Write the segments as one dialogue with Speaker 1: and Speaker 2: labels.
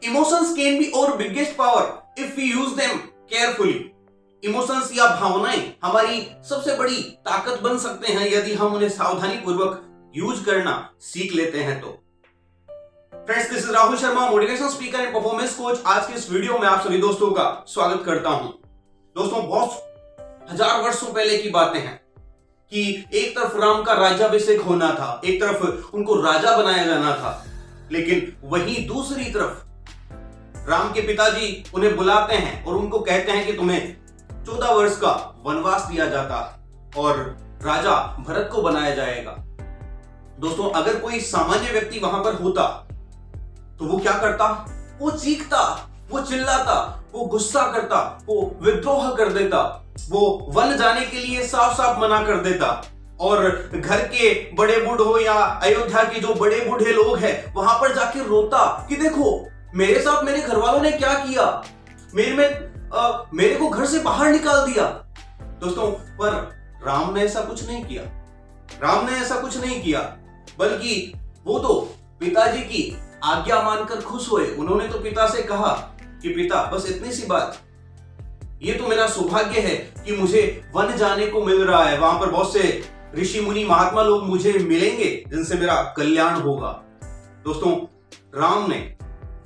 Speaker 1: Emotions can be our biggest power if we use them carefully. Emotions या भावनाएं हमारी सबसे बड़ी ताकत बन सकते हैं यदि हम उन्हें सावधानी पूर्वक यूज करना सीख लेते हैं तो। Friends, this is Rahul Sharma, motivational speaker and performance coach. आज के इस वीडियो में आप सभी दोस्तों का स्वागत करता हूं। दोस्तों, बहुत हजार वर्षों पहले की बातें हैं कि एक तरफ राम का राज्याभिषेक होना था, एक तरफ उनको राजा बनाया जाना था, लेकिन वहीं दूसरी तरफ राम के पिताजी उन्हें बुलाते हैं और उनको कहते हैं कि तुम्हें 14 वर्ष का वनवास दिया जाता और राजा भरत को बनाया जाएगा। दोस्तों, अगर कोई सामान्य व्यक्ति वहां पर होता तो वो क्या करता? वो चीखता, वो चिल्लाता, वो गुस्सा करता, वो विद्रोह कर देता, वो वन जाने के लिए साफ साफ मना कर देता और घर के बड़े बूढ़ों या अयोध्या के जो बड़े बूढ़े लोग हैं वहां पर जाके रोता कि देखो मेरे साथ मेरे घर वालों ने क्या किया, मेरे को घर से बाहर निकाल दिया। दोस्तों, पर राम ने ऐसा कुछ नहीं किया। राम ने ऐसा कुछ नहीं किया, बल्कि वो तो पिताजी की आज्ञा मानकर खुश हुए। उन्होंने तो पिता से कहा कि पिता, बस इतनी सी बात, ये तो मेरा सौभाग्य है कि मुझे वन जाने को मिल रहा है। वहां पर बहुत से ऋषि मुनि महात्मा लोग मुझे मिलेंगे जिनसे मेरा कल्याण होगा। दोस्तों, राम ने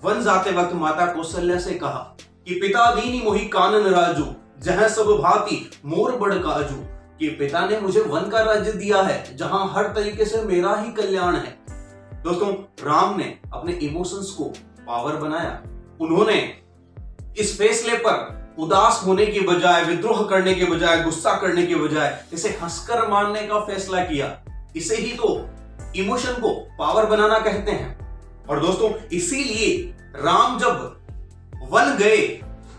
Speaker 1: वन जाते वक्त माता कौशल्या से कहा कि पिता दीनी मोहि कानन राजू, जहां सब भांति मोर बड़ काजू, कि पिता ने मुझे वन का राज्य दिया है जहां हर तरीके से मेरा ही कल्याण है। दोस्तों, राम ने अपने इमोशंस को पावर बनाया। उन्होंने इस फैसले पर उदास होने के बजाय, विद्रोह करने के बजाय, गुस्सा करने के बजाय इसे हंसकर मानने का फैसला किया। इसे ही तो इमोशन को पावर बनाना कहते हैं। और दोस्तों, इसीलिए राम जब वन गए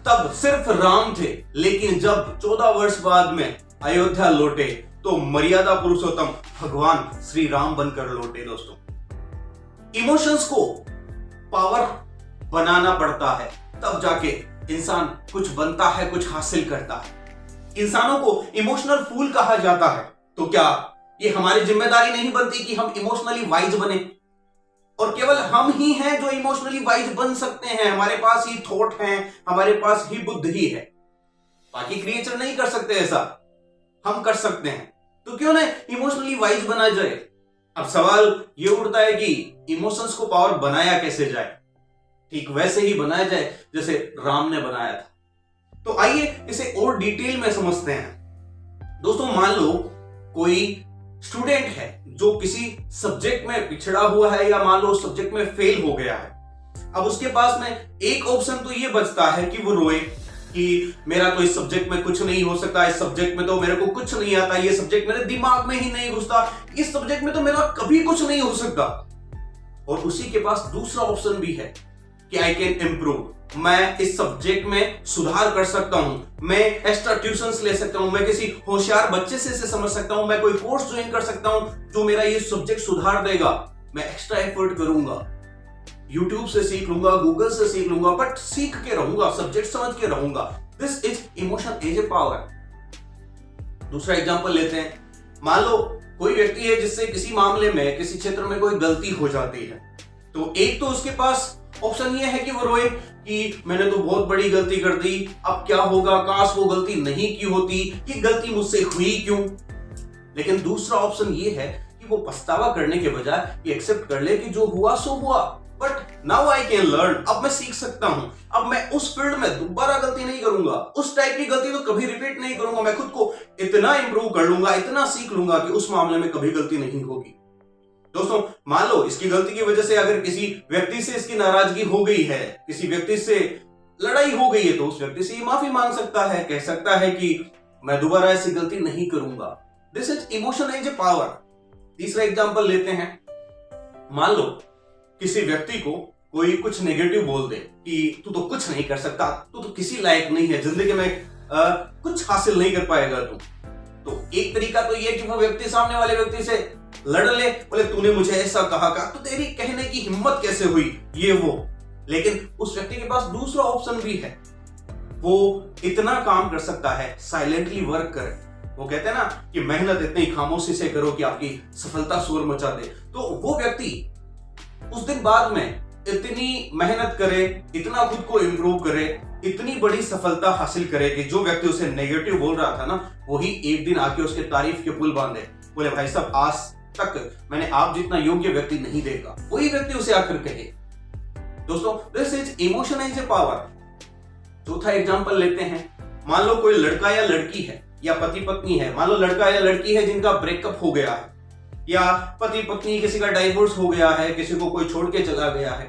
Speaker 1: तब सिर्फ राम थे, लेकिन जब 14 वर्ष बाद में अयोध्या लौटे तो मर्यादा पुरुषोत्तम भगवान श्री राम बनकर लौटे। दोस्तों, इमोशंस को पावर बनाना पड़ता है, तब जाके इंसान कुछ बनता है, कुछ हासिल करता है। इंसानों को इमोशनल फूल कहा जाता है। तो क्या ये हमारी जिम्मेदारी नहीं बनती कि हम इमोशनली वाइज बने? और केवल हम ही हैं जो इमोशनली वाइज बन सकते हैं। हमारे पास ही थॉट हैं, हमारे पास ही बुद्धि है, बाकी क्रिएचर नहीं कर सकते ऐसा। हम कर सकते हैं, तो क्यों ना इमोशनली वाइज बना जाए। अब सवाल ये उठता है कि इमोशंस को पावर बनाया कैसे जाए? ठीक वैसे ही बनाया जाए जैसे राम ने बनाया था। तो आइए इसे और डिटेल में समझते हैं। दोस्तों, मान लो कोई स्टूडेंट है जो किसी सब्जेक्ट में पिछड़ा हुआ है, या मान लो उस सब्जेक्ट में फेल हो गया है। अब उसके पास में एक ऑप्शन तो ये बचता है कि वो रोए कि मेरा तो इस सब्जेक्ट में कुछ नहीं हो सकता, इस सब्जेक्ट में तो मेरे को कुछ नहीं आता, ये सब्जेक्ट मेरे दिमाग में ही नहीं घुसता, इस सब्जेक्ट में तो मेरा कभी कुछ नहीं हो सकता। और उसी के पास दूसरा ऑप्शन भी है कि आई कैन इम्प्रूव, मैं इस सब्जेक्ट में सुधार कर सकता हूं, मैं एक्स्ट्रा ट्यूशंस ले सकता हूं, मैं किसी होशियार बच्चे से इसे समझ सकता हूं, मैं कोई कोर्स ज्वाइन कर सकता हूं जो मेरा ये सब्जेक्ट सुधार देगा। मैं एक्स्ट्रा एफर्ट करूंगा, यूट्यूब से सीख लूंगा, गूगल से सीख लूंगा, बट सीख के रहूंगा, सब्जेक्ट समझ के रहूंगा। This is emotion as a power. दूसरा एग्जांपल लेते हैं। मान लो कोई व्यक्ति है जिससे किसी मामले में, किसी क्षेत्र में कोई गलती हो जाती है, तो एक तो उसके पास ऑप्शन ये है कि वो रोए कि मैंने तो बहुत बड़ी गलती कर दी, अब क्या होगा, काश वो गलती नहीं की होती, ये गलती मुझसे हुई क्यों। लेकिन दूसरा ऑप्शन ये है कि वो पछतावा करने के बजाय ये एक्सेप्ट कर ले कि जो हुआ सो हुआ, but now I can learn, अब मैं सीख सकता हूं, अब मैं उस फील्ड में दोबारा गलती नहीं करूंगा, उस टाइप की गलती तो कभी रिपीट नहीं करूंगा, मैं खुद को इतना इंप्रूव कर लूंगा, इतना सीख लूंगा कि उस मामले में कभी गलती नहीं होगी। दोस्तों, मान लो इसकी गलती की वजह से अगर किसी व्यक्ति से इसकी नाराजगी हो गई है, किसी व्यक्ति से लड़ाई हो गई है, तो उस व्यक्ति से माफी मांग सकता है, कह सकता है कि मैं दोबारा ऐसी गलती नहीं करूंगा। This is emotion as a power. तीसरा एग्जांपल लेते हैं। मान लो किसी व्यक्ति को कोई कुछ नेगेटिव बोल दे कि तू तो कुछ नहीं कर सकता, तू तो किसी लायक नहीं है, जिंदगी में कुछ हासिल नहीं कर पाएगा तू। तो एक तरीका तो ये कि वो व्यक्ति सामने वाले व्यक्ति से लड़ ले, बोले तूने मुझे ऐसा कहा का, तो तेरी कहने की हिम्मत कैसे हुई, ये वो। लेकिन उस व्यक्ति के पास दूसरा ऑप्शन भी है, वो इतना काम कर सकता है, साइलेंटली वर्क करे। वो कहते हैं ना कि मेहनत इतनी खामोशी से करो कि आपकी सफलता शोर मचा दे। तो वो व्यक्ति उस दिन बाद में इतनी मेहनत करे, इतना खुद को इम्प्रूव करे, इतनी बड़ी सफलता हासिल करे कि जो व्यक्ति उसे नेगेटिव बोल रहा था ना, वही एक दिन आके उसके तारीफ के पुल बांधे, बोले भाई साहब आज तक मैंने आप जितना योग्य व्यक्ति नहीं देखा, वही व्यक्ति उसे आकर कहे। दोस्तों, this is emotion as a power. चौथा एग्जांपल लेते हैं। मान लो कोई लड़का या लड़की है या पति पत्नी है, मान लो लड़का या लड़की है जिनका ब्रेकअप हो गया है, या पति पत्नी किसी का डाइवोर्स हो गया है, किसी को कोई छोड़ के चला गया है,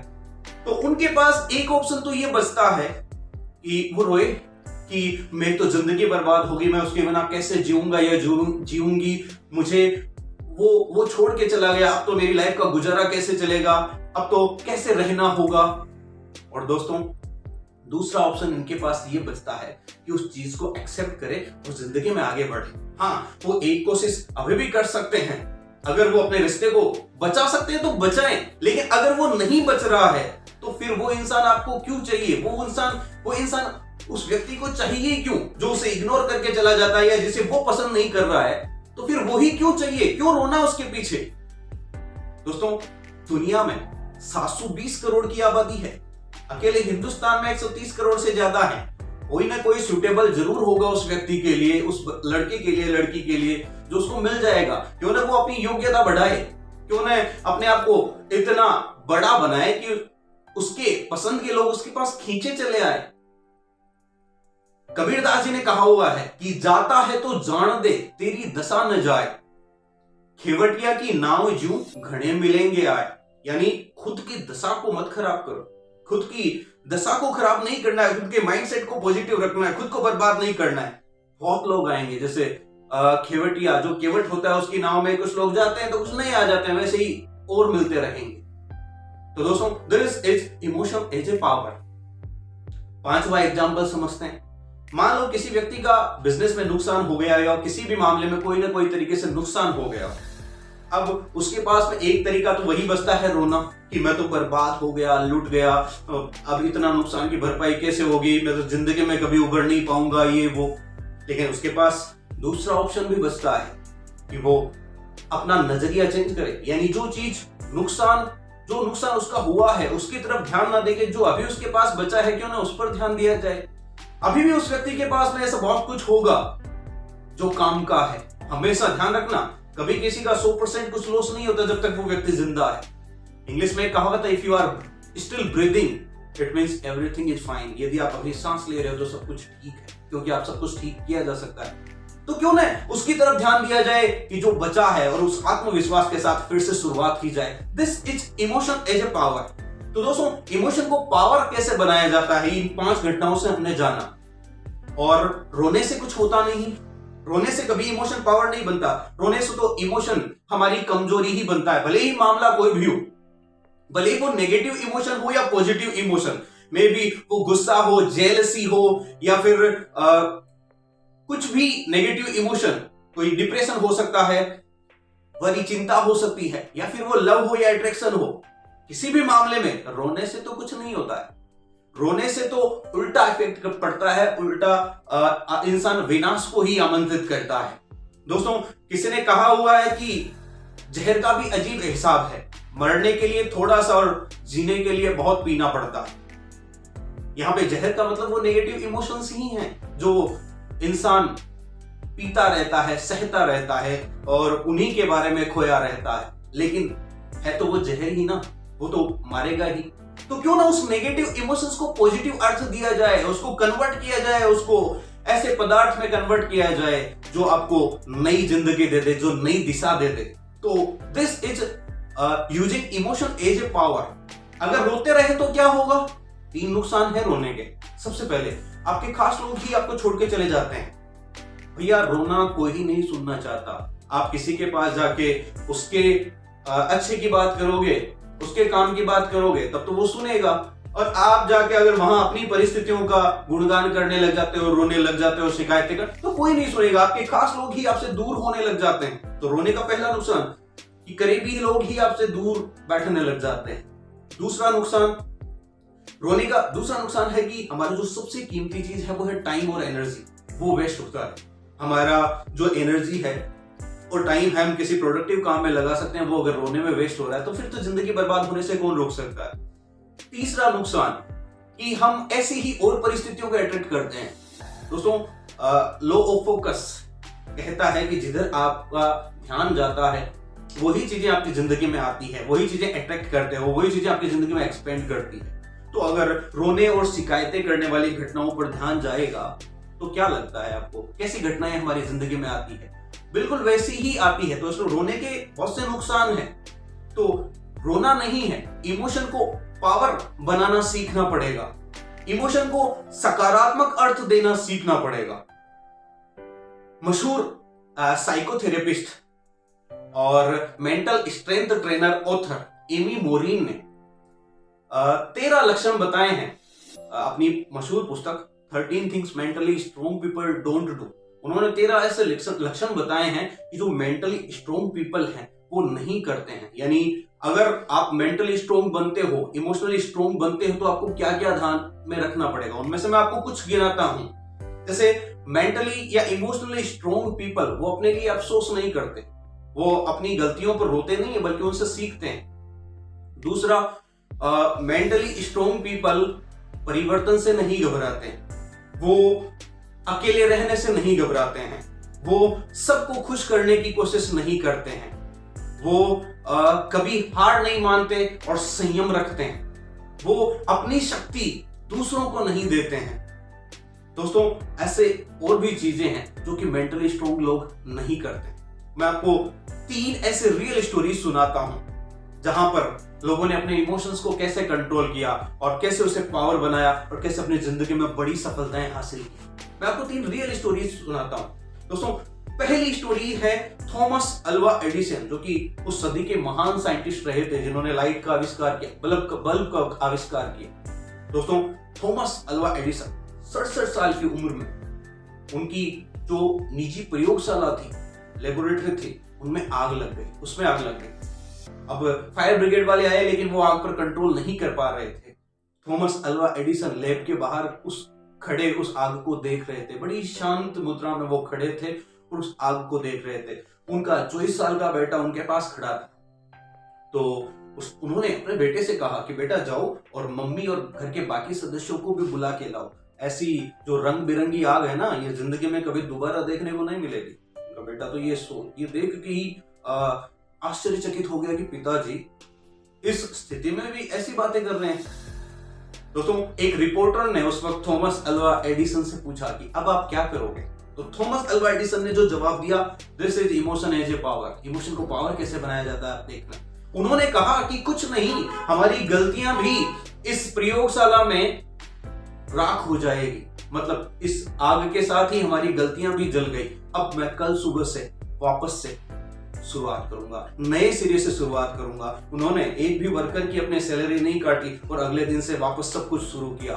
Speaker 1: तो उनके पास एक ऑप्शन तो ये बचता है कि वो रोए कि मेरी तो जिंदगी बर्बाद होगी, मैं उसके बिना कैसे जीऊंगा या जीऊंगी, मुझे वो छोड़ के चला गया, अब तो मेरी लाइफ का गुजारा कैसे चलेगा, अब तो कैसे रहना होगा। और दोस्तों, दूसरा ऑप्शन इनके पास ये बचता है कि उस चीज को एक्सेप्ट करे और जिंदगी में आगे बढ़े। हाँ, वो एक कोशिश अभी भी कर सकते हैं, अगर वो अपने रिश्ते को बचा सकते हैं तो बचाएं, लेकिन अगर वो नहीं बच रहा है तो फिर वो इंसान आपको क्यों चाहिए? वो इंसान उस व्यक्ति को चाहिए क्यों जो उसे इग्नोर करके चला जाता है या जिसे वो पसंद नहीं कर रहा है, तो फिर वो ही क्यों चाहिए? क्यों रोना उसके पीछे? दोस्तों, दुनिया में 720 करोड़ की आबादी है, अकेले हिंदुस्तान में 130 करोड़ से ज्यादा है। कोई ना कोई सुटेबल जरूर होगा उस व्यक्ति के लिए, उस लड़के के लिए, लड़की के लिए, जो उसको मिल जाएगा। क्यों ना वो अपनी योग्यता बढ़ाए, क्यों ना अपने आप को इतना बड़ा बनाए कि उसके पसंद के लोग उसके पास खींचे चले आए। कबीरदास जी ने कहा हुआ है कि जाता है तो जान दे, तेरी दशा न जाए, खेवटिया की नाव जूं घड़े मिलेंगे आए। यानी खुद की दशा को मत खराब करो, खुद की दशा को खराब नहीं करना है, खुद के माइंडसेट को पॉजिटिव रखना है, खुद को बर्बाद नहीं करना है। बहुत लोग आएंगे, जैसे खेवटिया जो केवट होता है उसकी नाव में कुछ लोग जाते हैं तो कुछ नहीं आ जाते हैं, वैसे ही और मिलते रहेंगे। तो दोस्तों, this is emotion as a power. पांचवा एग्जांपल समझते हैं। मान लो किसी व्यक्ति का बिजनेस में नुकसान हो गया या किसी भी मामले में कोई ना कोई तरीके से नुकसान हो गया, अब उसके पास में एक तरीका तो वही बचता है रोना कि मैं तो बर्बाद हो गया, लूट गया, अब इतना नुकसान की भरपाई कैसे होगी, मैं तो जिंदगी में कभी उभर नहीं पाऊंगा, ये वो। लेकिन उसके पास दूसरा ऑप्शन भी बचता है कि वो अपना नजरिया चेंज करे, यानी जो नुकसान उसका हुआ है उसकी तरफ ध्यान ना देके जो अभी उसके पास बचा है क्यों ना उस पर ध्यान दिया जाए। अभी भी उस व्यक्ति के पास में ऐसा बहुत कुछ होगा जो काम का है। हमेशा ध्यान रखना, कभी किसी का 100% कुछ लॉस नहीं होता जब तक वो व्यक्ति जिंदा है। इंग्लिश में एक कहावत है, if you are still breathing it means everything is fine. यदि आप अभी सांस ले रहे हो तो सब कुछ ठीक है, क्योंकि आप सब कुछ ठीक किया जा सकता है। तो क्यों ना उसकी तरफ ध्यान दिया जाए कि जो बचा है और उस आत्मविश्वास के साथ फिर से शुरुआत की जाए। This is emotion as a power. तो दोस्तों, इमोशन को पावर कैसे बनाया जाता है, इन 5 घटनाओं से हमने जाना। और रोने से कुछ होता नहीं, रोने से कभी इमोशन पावर नहीं बनता। रोने से तो इमोशन हमारी कमजोरी ही बनता है, भले ही मामला कोई भी हो, भले ही वो नेगेटिव इमोशन हो या पॉजिटिव इमोशन, मे बी वो गुस्सा हो, जेलसी हो, या फिर कुछ भी नेगेटिव इमोशन, कोई डिप्रेशन हो सकता है, बड़ी चिंता हो सकती है, या फिर वो लव हो या अट्रैक्शन हो। किसी भी मामले में रोने से तो कुछ नहीं होता है। रोने से तो उल्टा इफेक्ट पड़ता है, उल्टा इंसान विनाश को ही आमंत्रित करता है। दोस्तों, किसी ने कहा हुआ है कि जहर का भी अजीब हिसाब है, मरने के लिए थोड़ा सा और जीने के लिए बहुत पीना पड़ता है। यहाँ पे जहर का मतलब वो नेगेटिव इमोशंस ही हैं जो इंसान पीता रहता है, सहता रहता है और उन्हीं के बारे में खोया रहता है। लेकिन है तो वो जहर ही ना, वो तो मारेगा ही। तो क्यों ना उस नेगेटिव इमोशंस को पॉजिटिव अर्थ दिया जाए, उसको कन्वर्ट किया जाए, उसको ऐसे पदार्थ में कन्वर्ट किया जाए जो आपको नई जिंदगी दे दे, जो नई दिशा दे दे। तो this is using emotion as a power. अगर रोते रहे तो क्या होगा? 3 नुकसान है रोने के। सबसे पहले, आपके खास लोग ही आपको छोड़ के चले जाते हैं। भैया, रोना कोई ही नहीं सुनना चाहता। आप किसी के पास जाके उसके अच्छे की बात करोगे, उसके काम की बात करोगे, तब तो वो सुनेगा। और आप जाके अगर वहां अपनी परिस्थितियों का गुणगान करने लग जाते हो, रोने लग जाते हो, शिकायतें कर, तो कोई नहीं सुनेगा। आपके खास लोग ही आपसे दूर होने लग जाते हैं। तो रोने का पहला नुकसान कि करीबी लोग ही आपसे दूर बैठने लग जाते हैं। दूसरा नुकसान, रोने का दूसरा नुकसान है कि हमारा जो सबसे कीमती चीज है वो है टाइम और एनर्जी, वो वेस्ट होता है। हमारा जो एनर्जी है और टाइम है, हम किसी प्रोडक्टिव काम में लगा सकते हैं, वो अगर रोने में वेस्ट हो रहा है तो फिर तो जिंदगी बर्बाद होने से कौन रोक सकता है। तीसरा नुकसान कि हम ऐसी ही और परिस्थितियों को अट्रैक्ट करते हैं। दोस्तों, लो ऑफ फोकस कहता है कि जिधर आपका ध्यान जाता है वही चीजें आपकी जिंदगी में आती है, वही चीजें अट्रैक्ट करते हो, वही चीजें आपकी जिंदगी में एक्सपेंड करती है। तो अगर रोने और शिकायतें करने वाली घटनाओं पर ध्यान जाएगा तो क्या लगता है आपको, कैसी घटनाएं हमारी जिंदगी में आती है? बिल्कुल वैसी ही आती है। तो इसमें रोने के बहुत से नुकसान हैं। तो रोना नहीं है, इमोशन को पावर बनाना सीखना पड़ेगा, इमोशन को सकारात्मक अर्थ देना सीखना पड़ेगा। मशहूर साइकोथेरेपिस्ट और mental strength trainer author Amy Morin ने 13 लक्षण बताए हैं अपनी मशहूर पुस्तक 13 things mentally strong people don't do. उन्होंने 13 ऐसे लक्षण बताए हैं कि जो मेंटली स्ट्रॉन्ग पीपल हैं वो नहीं करते हैं। यानी अगर आप मेंटली स्ट्रॉन्ग बनते हो, इमोशनली स्ट्रॉन्ग बनते हो, तो आपको क्या क्या ध्यान में रखना पड़ेगा। उनमें से मैं आपको कुछ गिनाता हूं। जैसे मेंटली या इमोशनली स्ट्रॉन्ग पीपल वो अपने लिए अफसोस नहीं करते, वो अपनी गलतियों पर रोते नहीं है बल्कि उनसे सीखते हैं। दूसरा, मेंटली स्ट्रॉन्ग पीपल परिवर्तन से नहीं घबराते, वो अकेले रहने से नहीं घबराते हैं, वो सबको खुश करने की कोशिश नहीं करते हैं, वो कभी हार नहीं मानते और संयम रखते हैं, वो अपनी शक्ति दूसरों को नहीं देते हैं। दोस्तों, ऐसे और भी चीजें हैं जो कि मेंटली स्ट्रॉन्ग लोग नहीं करते। मैं आपको 3 ऐसे रियल स्टोरीज सुनाता हूं जहां पर लोगों ने अपने इमोशंस को कैसे कंट्रोल किया और कैसे उसे पावर बनाया और कैसे अपनी जिंदगी में बड़ी सफलताएं हासिल की। मैं आपको 3 रियल स्टोरीज सुनाता हूं। दोस्तों, पहली स्टोरी है थॉमस अल्वा एडिसन, जो कि उस सदी के महान साइंटिस्ट रहे थे जिन्होंने लाइट का आविष्कार किया, बल्ब का आविष्कार किया। दोस्तों, थॉमस अल्वा एडिसन 67 साल की उम्र में उनकी जो निजी प्रयोगशाला थी, लेबोरेटरी थी, उनमें आग लग गई, उसमें आग लग गई। अब फायर ब्रिगेड वाले आए लेकिन वो आग पर कंट्रोल नहीं कर पा रहे थे। थॉमस अल्वा एडिसन लैब के बाहर उस आग को देख रहे थे। बड़ी शांत मुद्रा में वो खड़े थे और उस आग को देख रहे थे। उनका 24 साल का बेटा उनके पास खड़ा था। तो उन्होंने अपने बेटे से कहा कि बेटा जाओ और मम्मी और घर के बाकी सदस्यों को भी बुला के लाओ। ऐसी जो रंग बिरंगी आग है ना, ये जिंदगी में कभी दोबारा देखने को नहीं मिलेगी। उनका बेटा तो ये देख के ही आश्चर्यचकित हो गया कि पिताजी इस स्थिति में भी ऐसी बातें कर रहे हैं। दोस्तों, एक रिपोर्टर ने उस वक्त थॉमस अल्वा एडिसन से पूछा कि अब आप क्या करोगे। तो थॉमस अल्वा एडिसन ने जो जवाब दिया, this is emotion as a power. Emotion को पावर कैसे बनाया जाता है आप देखना। उन्होंने कहा कि कुछ नहीं, हमारी गलतियां भी इस प्रयोगशाला में राख हो जाएगी, मतलब इस आग के साथ ही हमारी गलतियां भी जल गई। अब मैं कल सुबह से वापस से शुरुआत करूंगा, नए सिरे से शुरुआत करूंगा। उन्होंने एक भी वर्कर की अपने सैलरी नहीं काटी और अगले दिन से वापस सब कुछ शुरू किया।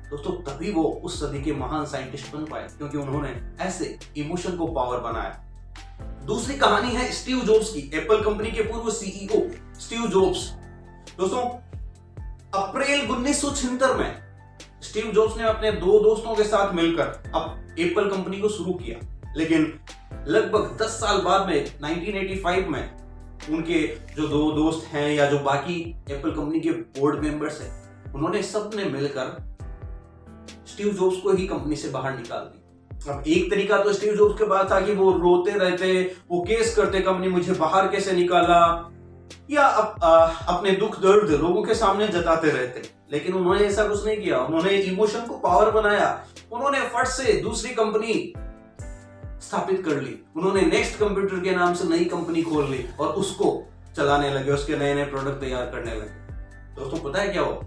Speaker 1: दोस्तों, तभी वो उस सदी के महान साइंटिस्ट बन पाए, क्योंकि उन्होंने ऐसे इमोशन को पावर बनाया। दूसरी कहानी है स्टीव जॉब्स की, एप्पल कंपनी के पूर्व सीईओ स्टीव जॉब्स। दोस्तों, अप्रैल 1976 में स्टीव जॉब्स ने अपने 2 दोस्तों के साथ मिलकर अब एप्पल कंपनी को शुरू किया। लेकिन लगभग 10 साल बाद में 1985 में उनके जो 2 दोस्त हैं या जो बाकी एप्पल कंपनी के बोर्ड मेंबर्स हैं, उन्होंने सबने मिलकर स्टीव जॉब्स को ही कंपनी से बाहर निकाल दी। अब एक तरीका तो स्टीव जॉब्स के पास था कि वो रोते रहते, वो केस करते, कंपनी मुझे बाहर कैसे निकाला, या अपने दुख दर्द लोगों के सामने जताते रहते। लेकिन उन्होंने ऐसा कुछ नहीं किया। उन्होंने इमोशन को पावर बनाया। उन्होंने फट से दूसरी कंपनी स्थापित कर ली। उन्होंने नेक्स्ट कंप्यूटर के नाम से नई कंपनी खोल ली और उसको चलाने लगे, उसके नए नए प्रोडक्ट तैयार करने लगे। दोस्तों, पता है क्या हुआ?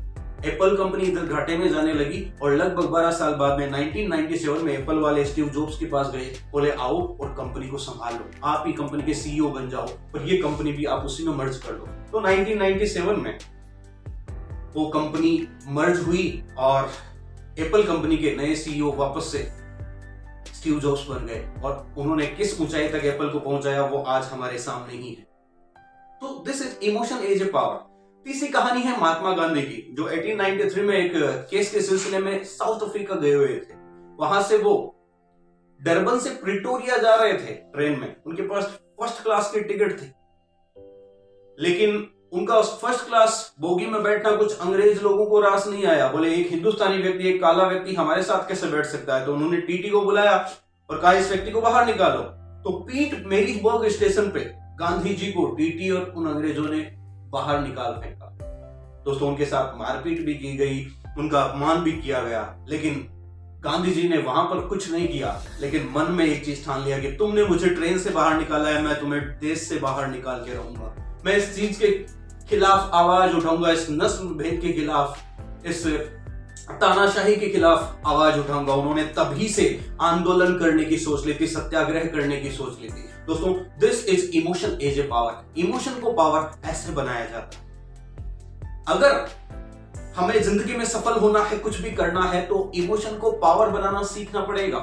Speaker 1: एप्पल कंपनी इधर घाटे में जाने लगी और लगभग 12 साल बाद में 1997 में एप्पल वाले स्टीव जॉब्स के पास गए, बोले आओ और कंपनी को संभाल लो, आप ही कंपनी के सीईओ बन जाओ और ये कंपनी भी आप उसी में मर्ज कर लो। तो 1997 में वो कंपनी मर्ज हुई और एप्पल कंपनी के नए सीईओ वापस से स्टीव जॉब्स बन गए और उन्होंने किस ऊंचाई तक एप्पल को पहुंचाया वो आज हमारे सामने ही है। तो this is emotion as a power. तीसरी कहानी है महात्मा गांधी की, जो 1893 में एक केस के सिलसिले में साउथ अफ्रीका गए हुए थे। वहां से वो डरबन से प्रिटोरिया जा रहे थे ट्रेन में, उनके पास फर्स्ट क्लास की टिकट थी, लेकिन उनका फर्स्ट क्लास बोगी में बैठना कुछ अंग्रेज लोगों को रास नहीं आया। बोले एक हिंदुस्तानी व्यक्ति, एक काला व्यक्ति हमारे साथ कैसे बैठ सकता है। तो उन्होंने टीटी को बुलाया और कहा इस व्यक्ति को बाहर निकालो। तो पीट मैरीबर्ग स्टेशन पे गांधी जी को टीटी और उन अंग्रेजों ने बाहर निकाल फेंका। दोस्तों उनके साथ मारपीट भी की गई, उनका अपमान भी किया गया, लेकिन गांधी जी ने वहां पर कुछ नहीं किया, लेकिन मन में एक चीज ठान लिया कि तुमने मुझे ट्रेन से बाहर निकाला है, मैं तुम्हें देश से बाहर निकाल के रहूंगा। मैं इस चीज के खिलाफ आवाज उठाऊंगा, इस नस्ल भेद के खिलाफ, इस तानाशाही के खिलाफ आवाज उठाऊंगा। उन्होंने तभी से आंदोलन करने की सोच ली थी, सत्याग्रह करने की सोच ली थी। दोस्तों this is emotion as a power. Emotion को पावर ऐसे बनाया जाता है। अगर हमें जिंदगी में सफल होना है, कुछ भी करना है, तो इमोशन को पावर बनाना सीखना पड़ेगा।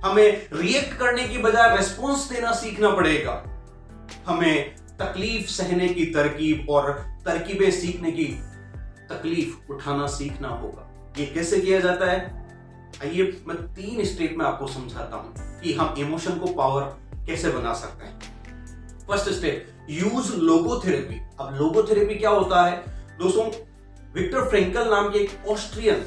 Speaker 1: हमें रिएक्ट करने की बजाय रेस्पॉन्स देना सीखना पड़ेगा। हमें तकलीफ सहने की तरकीब और तरकीबें सीखने की तकलीफ उठाना सीखना होगा। ये कैसे किया जाता है? आइए मैं 3 स्टेप में आपको समझाता हूं कि हम इमोशन को पावर कैसे बना सकते हैं। First step, use logotherapy. अब लोगोथेरेपी क्या होता है दोस्तों? विक्टर फ्रेंकल नाम के एक ऑस्ट्रियन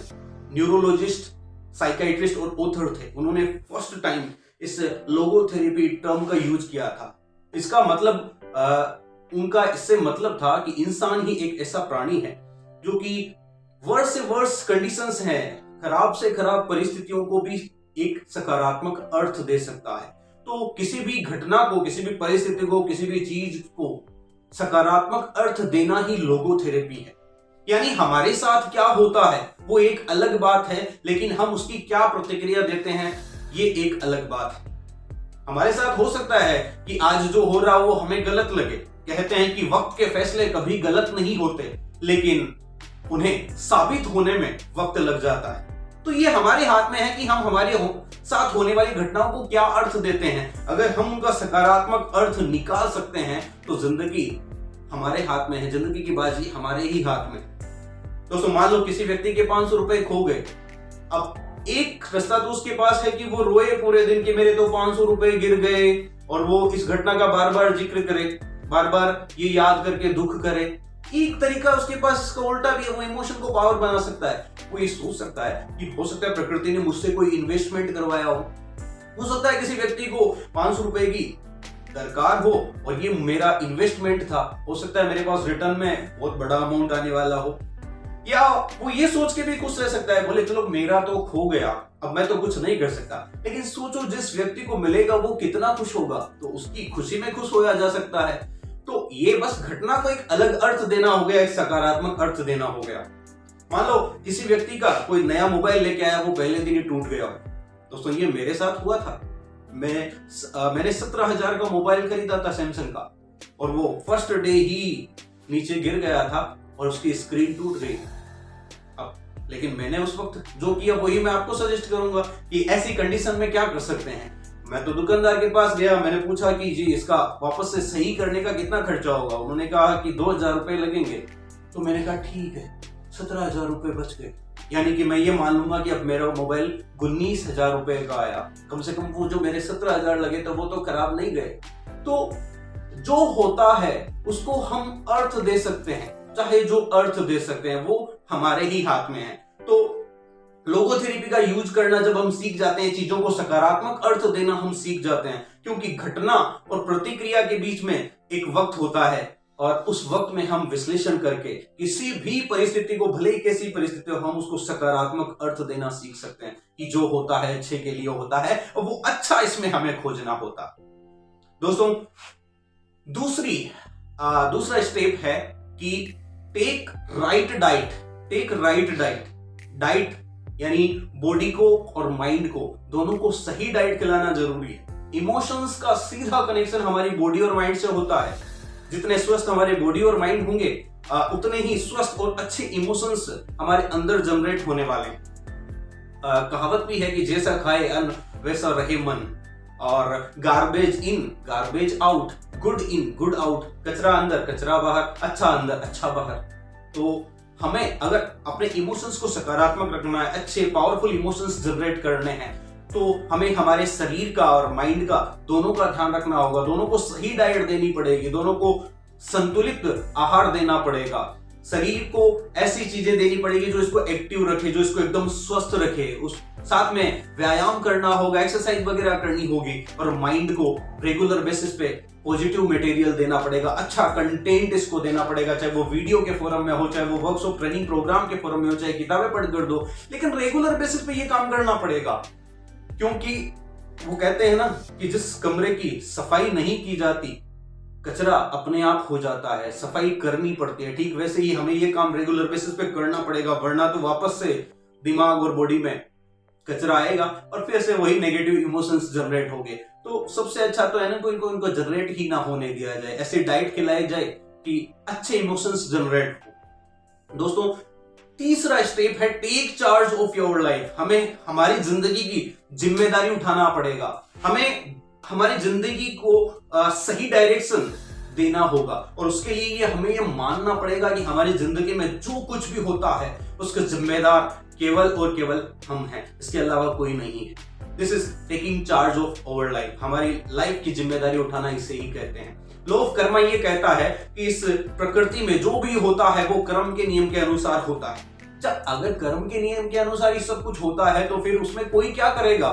Speaker 1: न्यूरोलॉजिस्ट, साइकाइट्रिस्ट और ऑथर थे। उन्होंने फर्स्ट टाइम इस लोगोथेरेपी टर्म का यूज किया था। इसका मतलब उनका इससे मतलब था कि इंसान ही एक ऐसा प्राणी है जो कि वर्ष से वर्ष कंडीशंस हैं, खराब से खराब परिस्थितियों को भी एक सकारात्मक अर्थ दे सकता है। तो किसी भी घटना को, किसी भी परिस्थिति को, किसी भी चीज को सकारात्मक अर्थ देना ही लोगोथेरेपी है। यानी हमारे साथ क्या होता है वो एक अलग बात है, लेकिन हम उसकी क्या प्रतिक्रिया देते हैं ये एक अलग बात है। हमारे साथ हो सकता है कि आज जो हो रहा वो हमें गलत लगे। कहते हैं कि वक्त के फैसले कभी गलत नहीं होते, लेकिन उन्हें साबित होने में वक्त लग जाता है। तो ये हमारे हाथ में है कि हम हमारे साथ होने वाली घटनाओं को क्या अर्थ देते हैं। अगर हम उनका सकारात्मक अर्थ निकाल सकते हैं तो जिंदगी हमारे हाथ में है, जिंदगी की बाजी हमारे ही हाथ में। दोस्तों मान लो किसी व्यक्ति के 500 रुपए खो गए। अब एक रास्ता तो उसके पास है कि वो रोए पूरे दिन कि मेरे तो 500 रुपए गिर गए, और वो इस घटना का बार बार जिक्र करे, बार बार ये याद करके दुख करे। एक तरीका उसके पास इसका उल्टा भी है, वो इमोशन को पावर बना सकता है। वो ये सोच सकता है कि हो सकता है प्रकृति ने मुझसे कोई इन्वेस्टमेंट करवाया हो सकता है किसी व्यक्ति को 500 रुपए की दरकार हो और ये मेरा इन्वेस्टमेंट था, हो सकता है मेरे पास रिटर्न में बहुत बड़ा अमाउंट आने वाला हो। या वो ये सोच के भी खुश रह सकता है, बोले चलो मेरा तो खो गया, अब मैं तो कुछ नहीं कर सकता। लेकिन सोचो जिस व्यक्ति को मिलेगा वो कितना खुश होगा, तो उसकी खुशी में खुश होया जा सकता है। तो ये बस घटना को एक अलग अर्थ देना हो गया, एक सकारात्मक अर्थ देना हो गया। मान लो किसी व्यक्ति का कोई नया मोबाइल लेके आया, वो पहले दिन ही टूट गया। दोस्तों ये मेरे साथ हुआ था। मैंने 17,000 का मोबाइल खरीदा था सैमसंग का, और वो फर्स्ट डे ही नीचे गिर गया था और उसकी स्क्रीन टूट गई। अब लेकिन मैंने उस वक्त जो किया वही मैं आपको सजेस्ट करूंगा कि ऐसी कंडीशन में क्या कर सकते हैं। मैं तो दुकानदार के पास गया, मैंने पूछा कि जी इसका वापस से सही करने का कितना खर्चा होगा। उन्होंने कहा कि 2,000 रुपए लगेंगे। तो मैंने कहा ठीक है, 17,000 रुपए बच गए। यानी कि मैं ये मान लूंगा कि अब मेरा मोबाइल 19,000 रुपए का आया। कम से कम वो जो मेरे 17,000 लगे तो वो तो खराब नहीं गए। तो जो होता है उसको हम अर्थ दे सकते हैं, चाहे जो अर्थ दे सकते हैं वो हमारे ही हाथ में है। तो लोगोथेरेपी का यूज करना जब हम सीख जाते हैं, चीजों को सकारात्मक अर्थ देना हम सीख जाते हैं, क्योंकि घटना और प्रतिक्रिया के बीच में एक वक्त होता है और उस वक्त में हम विश्लेषण करके किसी भी परिस्थिति को, भले ही कैसी परिस्थिति हो, हम उसको सकारात्मक अर्थ देना सीख सकते हैं कि जो होता है अच्छे के लिए होता है और वो अच्छा इसमें हमें खोजना होता। दोस्तों दूसरा स्टेप है कि take right diet. Take right diet यानी बॉडी को और माइंड को, दोनों को सही डाइट खिलाना जरूरी है। इमोशंस का सीधा कनेक्शन हमारी बॉडी और माइंड से होता है। जितने स्वस्थ हमारे बॉडी और माइंड होंगे उतने ही स्वस्थ और अच्छे इमोशंस हमारे अंदर जनरेट होने वाले हैं। कहावत भी है कि जैसा खाए अन्न वैसा रहे मन, और garbage in garbage out, good in good out, कचरा अंदर कचरा बाहर, अच्छा अंदर अच्छा बाहर। तो हमें अगर अपने इमोशंस को सकारात्मक रखना है, अच्छे पावरफुल इमोशंस जनरेट करने हैं, तो हमें हमारे शरीर का और माइंड का दोनों का ध्यान रखना होगा। दोनों को सही डाइट देनी पड़ेगी, दोनों को संतुलित आहार देना पड़ेगा, शरीर को ऐसी चीजें देनी पड़ेगी जो इसको एक्टिव रखे, जो इसको एकदम स्वस्थ रखे। उस साथ में व्यायाम करना होगा, एक्सरसाइज वगैरह करनी होगी, और माइंड को रेगुलर बेसिस पे पॉजिटिव मटेरियल देना पड़ेगा, अच्छा कंटेंट इसको देना पड़ेगा, चाहे वो वीडियो के फोरम में हो, चाहे वो वर्कशॉप ट्रेनिंग प्रोग्राम के फोरम में हो, चाहे किताबें पढ़कर दो, लेकिन रेगुलर बेसिस पे ये काम करना पड़ेगा। क्योंकि वो कहते हैं ना कि जिस कमरे की सफाई नहीं की जाती, कचरा अपने आप हो जाता है, सफाई करनी पड़ती है। ठीक वैसे ही हमें ये काम रेगुलर बेसिस पे करना पड़ेगा, वरना तो वापस से दिमाग और बॉडी में कचरा आएगा और फिर से वही नेगेटिव इमोशंस जनरेट होंगे। तो सबसे अच्छा तो है ना कोई इनको जनरेट ही ना होने दिया जाए, ऐसी डाइट खिलाई जाए कि अच्छे इमोशंस जनरेट हो। दोस्तों, तीसरा स्टेप है take charge of your life. हमें हमारी जिंदगी की जिम्मेदारी उठाना पड़ेगा, हमें हमारी जिंदगी को सही डायरेक्शन देना होगा, और उसके लिए हमें ये मानना पड़ेगा कि हमारी जिंदगी में जो कुछ भी होता है उसका जिम्मेदार केवल और केवल हम हैं, इसके अलावा कोई नहीं है। This is taking charge of our life. हमारी लाइफ की जिम्मेदारी उठाना इसे ही कहते हैं। लॉ ऑफ कर्मा ये कहता है कि इस प्रकृति में जो भी होता है वो कर्म के नियम के अनुसार होता है। जब अगर कर्म के नियम के अनुसार ये सब कुछ होता है तो फिर उसमें कोई क्या करेगा।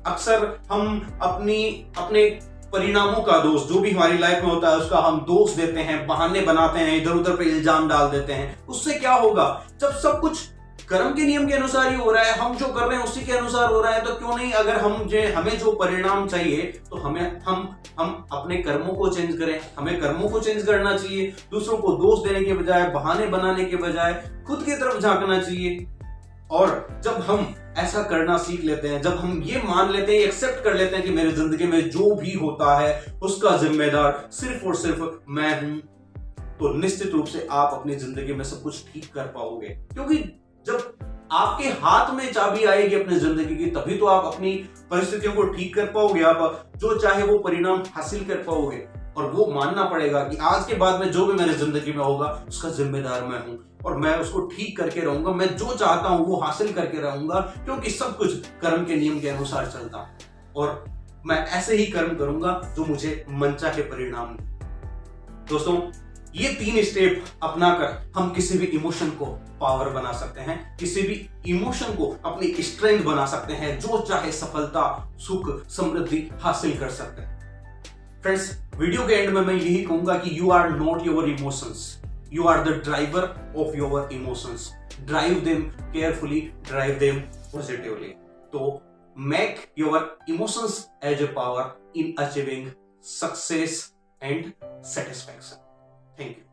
Speaker 1: अक्सर हम अपने परिणामों का दोष, जो भी हमारी लाइफ में होता है उसका हम दोष देते हैं, बहाने बनाते हैं, इधर उधर पे इल्जाम डाल देते हैं। उससे क्या होगा, जब सब कुछ कर्म के नियम के अनुसार ही हो रहा है, हम जो कर रहे हैं उसी के अनुसार हो रहा है, तो क्यों नहीं अगर हमें जो परिणाम चाहिए तो हम अपने कर्मों को चेंज करें। हमें कर्मों को चेंज करना चाहिए, दूसरों को दोष देने के बजाय, बहाने बनाने के बजाय खुद की तरफ झांकना चाहिए। और जब हम ऐसा करना सीख लेते हैं, जब हम ये मान लेते हैं, एक्सेप्ट कर लेते हैं कि मेरी जिंदगी में जो भी होता है उसका जिम्मेदार सिर्फ और सिर्फ मैं हूं, तो निश्चित रूप से आप अपनी जिंदगी में सब कुछ ठीक कर पाओगे। क्योंकि जब आपके हाथ में चाबी आएगी अपनी जिंदगी की, तभी तो आप अपनी परिस्थितियों को ठीक कर पाओगे, आप जो चाहे वो परिणाम हासिल कर पाओगे। और वो मानना पड़ेगा कि आज के बाद में जो भी मेरी जिंदगी में होगा उसका जिम्मेदार मैं हूं, और मैं उसको ठीक करके रहूंगा, मैं जो चाहता हूं वो हासिल करके रहूंगा, क्योंकि सब कुछ कर्म के नियम के अनुसार चलता है, और मैं ऐसे ही कर्म करूंगा जो मुझे मनचाहे परिणाम दे। दोस्तों, ये 3 स्टेप अपनाकर हम किसी भी इमोशन को पावर बना सकते हैं, किसी भी इमोशन को अपनी स्ट्रेंथ बना सकते हैं, जो चाहे सफलता, सुख, समृद्धि हासिल कर सकते हैं। फ्रेंड्स, वीडियो के एंड में मैं यही कहूंगा कि you are not your emotions, you are the driver of your emotions. Drive them carefully, drive them positively. So make your emotions as a power in achieving success and satisfaction. Thank you.